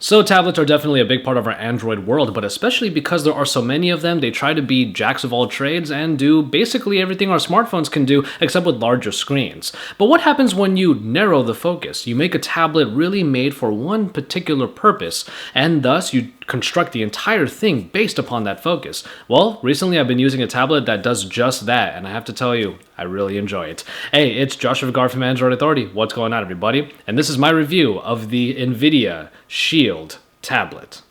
So tablets are definitely a big part of our Android world, but especially because there are so many of them, they try to be jacks of all trades and do basically everything our smartphones can do, except with larger screens. But what happens when you narrow the focus? You make a tablet really made for one particular purpose, and thus you construct the entire thing based upon that focus. Well, recently I've been using a tablet that does just that, and I have to tell you, I really enjoy it. Hey, it's Joshua Vergara from Android Authority. What's going on, everybody? And this is my review of the NVIDIA Shield Tablet.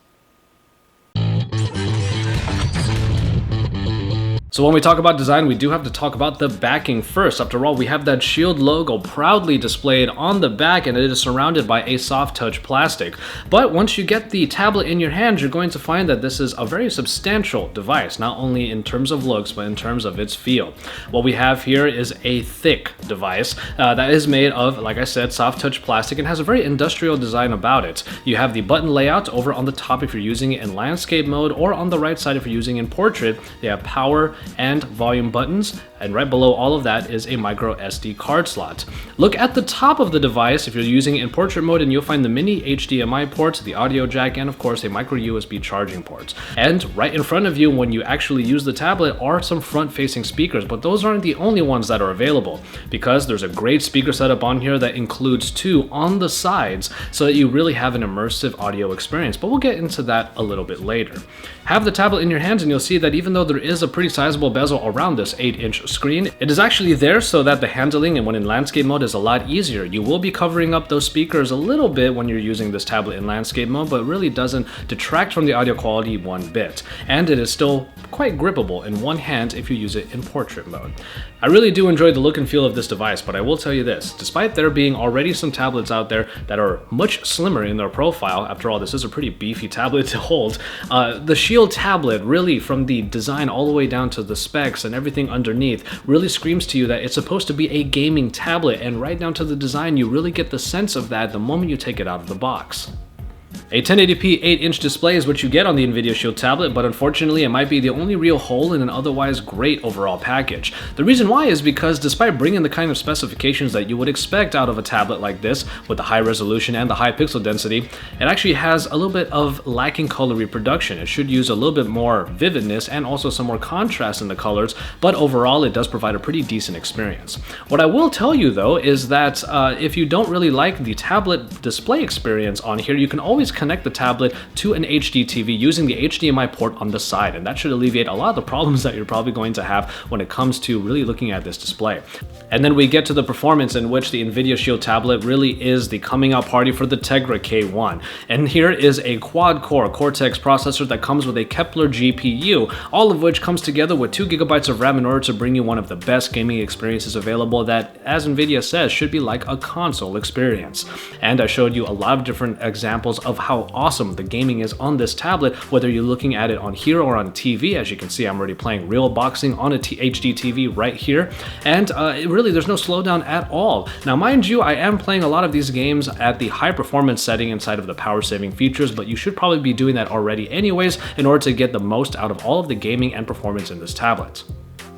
So when we talk about design, we do have to talk about the backing first. After all, we have that Shield logo proudly displayed on the back, and it is surrounded by a soft touch plastic. But once you get the tablet in your hands, you're going to find that this is a very substantial device, not only in terms of looks, but in terms of its feel. What we have here is a thick device that is made of, like I said, soft touch plastic and has a very industrial design about it. You have the button layout over on the top if you're using it in landscape mode, or on the right side if you're using it in portrait. They have power and volume buttons, and right below all of that is a micro SD card slot. Look at the top of the device if you're using it in portrait mode, and you'll find the mini HDMI ports, the audio jack, and of course a micro USB charging port. And right in front of you when you actually use the tablet are some front-facing speakers, but those aren't the only ones that are available, because there's a great speaker setup on here that includes two on the sides so that you really have an immersive audio experience, but we'll get into that a little bit later. Have the tablet in your hands and you'll see that even though there is a pretty sizable bezel around this 8-inch screen, it is actually there so that the handling and when in landscape mode is a lot easier. You will be covering up those speakers a little bit when you're using this tablet in landscape mode, but it really doesn't detract from the audio quality one bit. And it is still quite grippable in one hand if you use it in portrait mode. I really do enjoy the look and feel of this device, but I will tell you this, despite there being already some tablets out there that are much slimmer in their profile, after all this is a pretty beefy tablet to hold, the Shield tablet really, from the design all the way down to the specs and everything underneath, really screams to you that it's supposed to be a gaming tablet, and right down to the design you really get the sense of that the moment you take it out of the box. A 1080p 8-inch display is what you get on the NVIDIA Shield Tablet, but unfortunately it might be the only real hole in an otherwise great overall package. The reason why is because despite bringing the kind of specifications that you would expect out of a tablet like this, with the high resolution and the high pixel density, it actually has a little bit of lacking color reproduction. It should use a little bit more vividness and also some more contrast in the colors, but overall it does provide a pretty decent experience. What I will tell you though is that if you don't really like the tablet display experience on here, you can always connect the tablet to an HD TV using the HDMI port on the side, and that should alleviate a lot of the problems that you're probably going to have when it comes to really looking at this display. And then we get to the performance, in which the NVIDIA Shield Tablet really is the coming out party for the Tegra K1. And here is a quad-core Cortex processor that comes with a Kepler GPU, all of which comes together with 2 GB of RAM in order to bring you one of the best gaming experiences available that, as NVIDIA says, should be like a console experience. And I showed you a lot of different examples of how awesome the gaming is on this tablet, whether you're looking at it on here or on TV. As you can see, I'm already playing real boxing on a HD TV right here, and really there's no slowdown at all. Now mind you, I am playing a lot of these games at the high performance setting inside of the power saving features, but you should probably be doing that already anyways in order to get the most out of all of the gaming and performance in this tablet.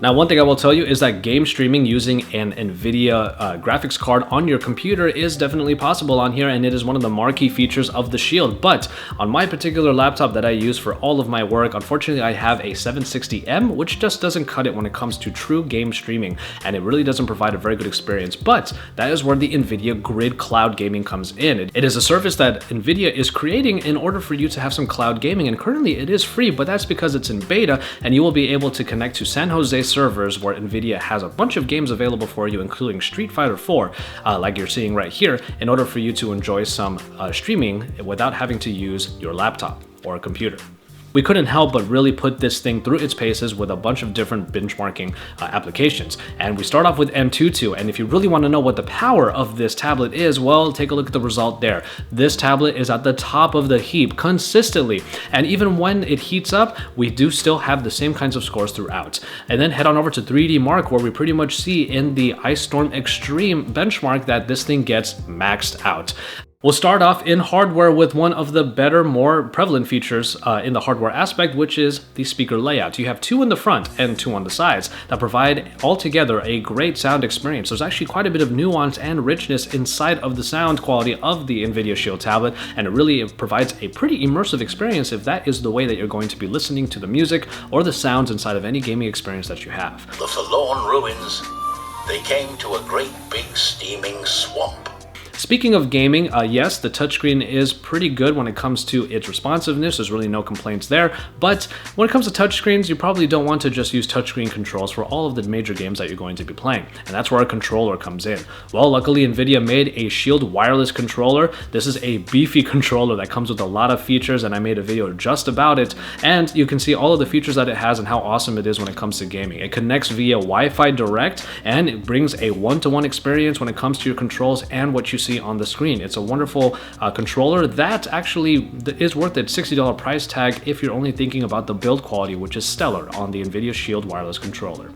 Now, one thing I will tell you is that game streaming using an NVIDIA graphics card on your computer is definitely possible on here, and it is one of the marquee features of the Shield. But on my particular laptop that I use for all of my work, unfortunately I have a 760M, which just doesn't cut it when it comes to true game streaming, and it really doesn't provide a very good experience. But that is where the NVIDIA Grid Cloud Gaming comes in. It is a service that NVIDIA is creating in order for you to have some cloud gaming, and currently it is free, but that's because it's in beta, and you will be able to connect to San Jose servers where NVIDIA has a bunch of games available for you, including Street Fighter 4, like you're seeing right here, in order for you to enjoy some streaming without having to use your laptop or a computer. We couldn't help but really put this thing through its paces with a bunch of different benchmarking applications. And we start off with M22, and if you really want to know what the power of this tablet is, well, take a look at the result there. This tablet is at the top of the heap consistently, and even when it heats up, we do still have the same kinds of scores throughout. And then head on over to 3D Mark, where we pretty much see in the Ice Storm Extreme benchmark that this thing gets maxed out. We'll start off in hardware with one of the better, more prevalent features in the hardware aspect, which is the speaker layout. You have two in the front and two on the sides that provide altogether a great sound experience. There's actually quite a bit of nuance and richness inside of the sound quality of the NVIDIA Shield Tablet, and it really provides a pretty immersive experience if that is the way that you're going to be listening to the music or the sounds inside of any gaming experience that you have. The forlorn ruins, they came to a great big steaming swamp. Speaking of gaming, yes, the touchscreen is pretty good when it comes to its responsiveness. There's really no complaints there. But when it comes to touchscreens, you probably don't want to just use touchscreen controls for all of the major games that you're going to be playing. And that's where a controller comes in. Well, luckily, NVIDIA made a Shield wireless controller. This is a beefy controller that comes with a lot of features, and I made a video just about it. And you can see all of the features that it has and how awesome it is when it comes to gaming. It connects via Wi-Fi direct, and it brings a one-to-one experience when it comes to your controls and what you see on the screen. It's a wonderful controller that actually is worth its $60 price tag if you're only thinking about the build quality, which is stellar on the NVIDIA Shield wireless controller.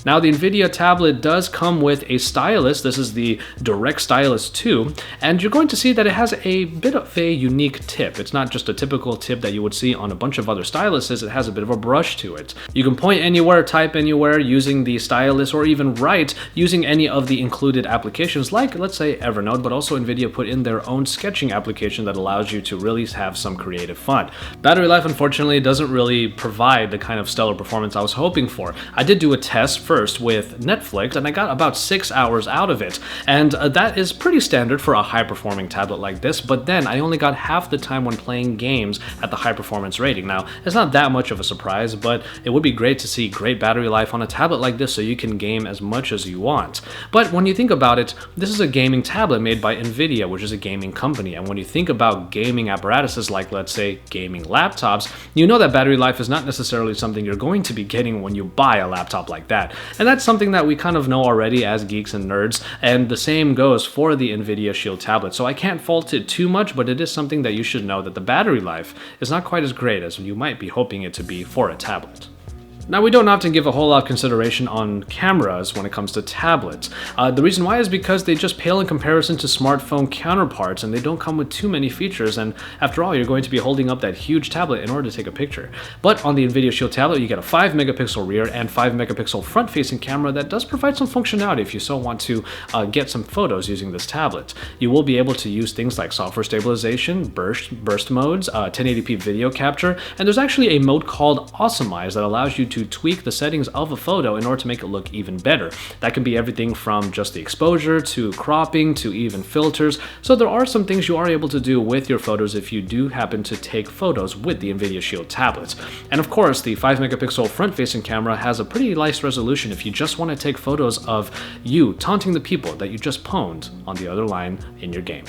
Now, the NVIDIA tablet does come with a stylus. This is the Direct Stylus 2, and you're going to see that it has a bit of a unique tip. It's not just a typical tip that you would see on a bunch of other styluses. It has a bit of a brush to it. You can point anywhere, type anywhere using the stylus, or even write using any of the included applications like, let's say, Evernote, but also NVIDIA put in their own sketching application that allows you to really have some creative fun. Battery life, unfortunately, doesn't really provide the kind of stellar performance I was hoping for. I did do a test first with Netflix, and I got about 6 hours out of it, and that is pretty standard for a high-performing tablet like this, but then I only got half the time when playing games at the high-performance rating. Now, it's not that much of a surprise, but it would be great to see great battery life on a tablet like this so you can game as much as you want. But when you think about it, this is a gaming tablet made by NVIDIA, which is a gaming company, and when you think about gaming apparatuses like, let's say, gaming laptops, you know that battery life is not necessarily something you're going to be getting when you buy a laptop like that. And that's something that we kind of know already as geeks and nerds, and the same goes for the NVIDIA Shield tablet. So I can't fault it too much, but it is something that you should know that the battery life is not quite as great as you might be hoping it to be for a tablet. Now, we don't often give a whole lot of consideration on cameras when it comes to tablets. The reason why is because they just pale in comparison to smartphone counterparts, and they don't come with too many features, and after all, you're going to be holding up that huge tablet in order to take a picture. But on the NVIDIA Shield tablet, you get a 5 megapixel rear and 5 megapixel front-facing camera that does provide some functionality if you so want to get some photos using this tablet. You will be able to use things like software stabilization, burst modes, 1080p video capture, and there's actually a mode called Awesomeize that allows you to tweak the settings of a photo in order to make it look even better. That can be everything from just the exposure to cropping to even filters. So there are some things you are able to do with your photos if you do happen to take photos with the NVIDIA Shield tablets. And of course, the 5 megapixel front-facing camera has a pretty nice resolution if you just want to take photos of you taunting the people that you just pwned on the other line in your game.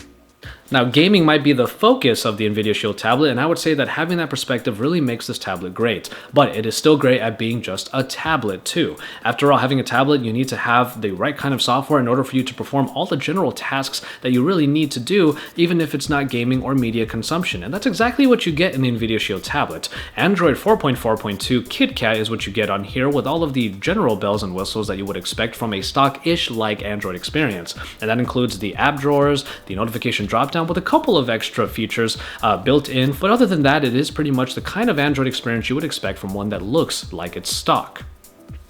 Now, gaming might be the focus of the NVIDIA Shield tablet, and I would say that having that perspective really makes this tablet great, but it is still great at being just a tablet too. After all, having a tablet, you need to have the right kind of software in order for you to perform all the general tasks that you really need to do, even if it's not gaming or media consumption, and that's exactly what you get in the NVIDIA Shield tablet. Android 4.4.2 KitKat is what you get on here, with all of the general bells and whistles that you would expect from a stock-ish like Android experience, and that includes the app drawers, the notification dropdown, with a couple of extra features built in, but other than that, it is pretty much the kind of Android experience you would expect from one that looks like it's stock.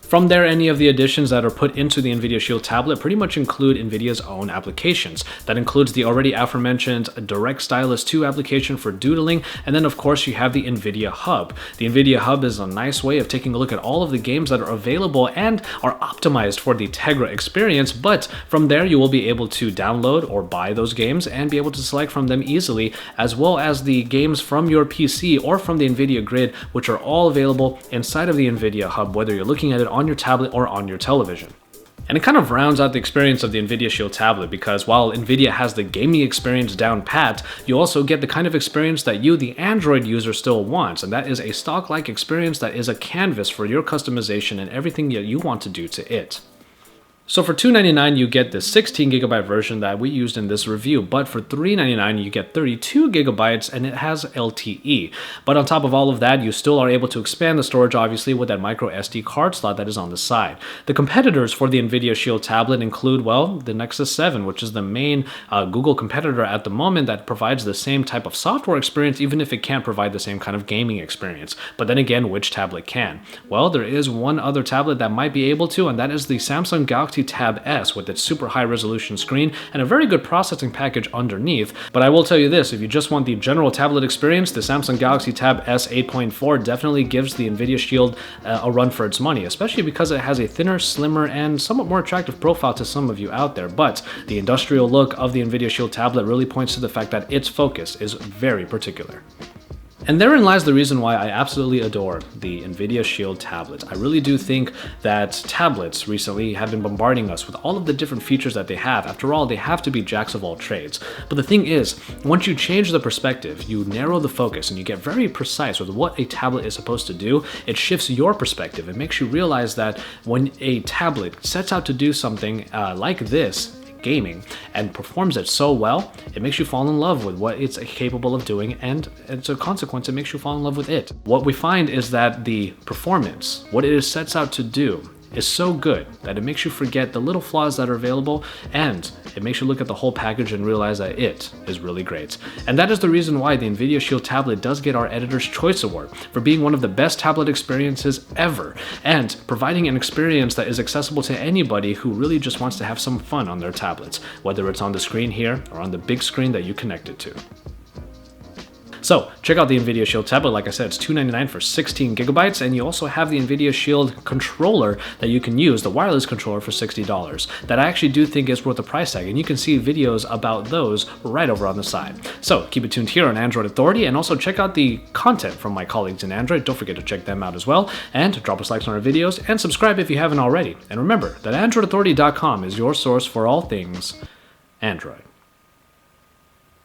From there, any of the additions that are put into the NVIDIA Shield tablet pretty much include NVIDIA's own applications. That includes the already aforementioned Direct Stylus 2 application for doodling, and then of course you have the NVIDIA Hub. The NVIDIA Hub is a nice way of taking a look at all of the games that are available and are optimized for the Tegra experience, but from there you will be able to download or buy those games and be able to select from them easily, as well as the games from your PC or from the NVIDIA Grid, which are all available inside of the NVIDIA Hub, whether you're looking at it on your tablet or on your television. And it kind of rounds out the experience of the NVIDIA Shield tablet, because while NVIDIA has the gaming experience down pat, you also get the kind of experience that you, the Android user, still wants, and that is a stock-like experience that is a canvas for your customization and everything that you want to do to it. So for $299, you get the 16GB version that we used in this review, but for $399, you get 32GB and it has LTE. But on top of all of that, you still are able to expand the storage, obviously, with that micro SD card slot that is on the side. The competitors for the NVIDIA Shield Tablet include, well, the Nexus 7, which is the main Google competitor at the moment that provides the same type of software experience, even if it can't provide the same kind of gaming experience. But then again, which tablet can? Well, there is one other tablet that might be able to, and that is the Samsung Galaxy Tab S with its super high resolution screen and a very good processing package underneath. But I will tell you this, if you just want the general tablet experience, the Samsung Galaxy Tab S 8.4 definitely gives the NVIDIA Shield a run for its money, especially because it has a thinner, slimmer, and somewhat more attractive profile to some of you out there. But the industrial look of the NVIDIA Shield Tablet really points to the fact that its focus is very particular. And therein lies the reason why I absolutely adore the NVIDIA Shield Tablet. I really do think that tablets recently have been bombarding us with all of the different features that they have. After all, they have to be jacks of all trades. But the thing is, once you change the perspective, you narrow the focus, and you get very precise with what a tablet is supposed to do, it shifts your perspective. It makes you realize that when a tablet sets out to do something like this, gaming, and performs it so well, it makes you fall in love with what it's capable of doing, and as a consequence, it makes you fall in love with it. What we find is that the performance, what it sets out to do, is so good that it makes you forget the little flaws that are available, and it makes you look at the whole package and realize that it is really great. And that is the reason why the NVIDIA Shield Tablet does get our Editor's Choice Award for being one of the best tablet experiences ever, and providing an experience that is accessible to anybody who really just wants to have some fun on their tablets, whether it's on the screen here or on the big screen that you connect it to. So check out the NVIDIA Shield Tablet. Like I said, it's $299 for 16GB, and you also have the NVIDIA Shield controller that you can use, the wireless controller, for $60. That I actually do think is worth the price tag, and you can see videos about those right over on the side. So keep it tuned here on Android Authority, and also check out the content from my colleagues in Android. Don't forget to check them out as well, and drop us likes on our videos, and subscribe if you haven't already. And remember that AndroidAuthority.com is your source for all things Android.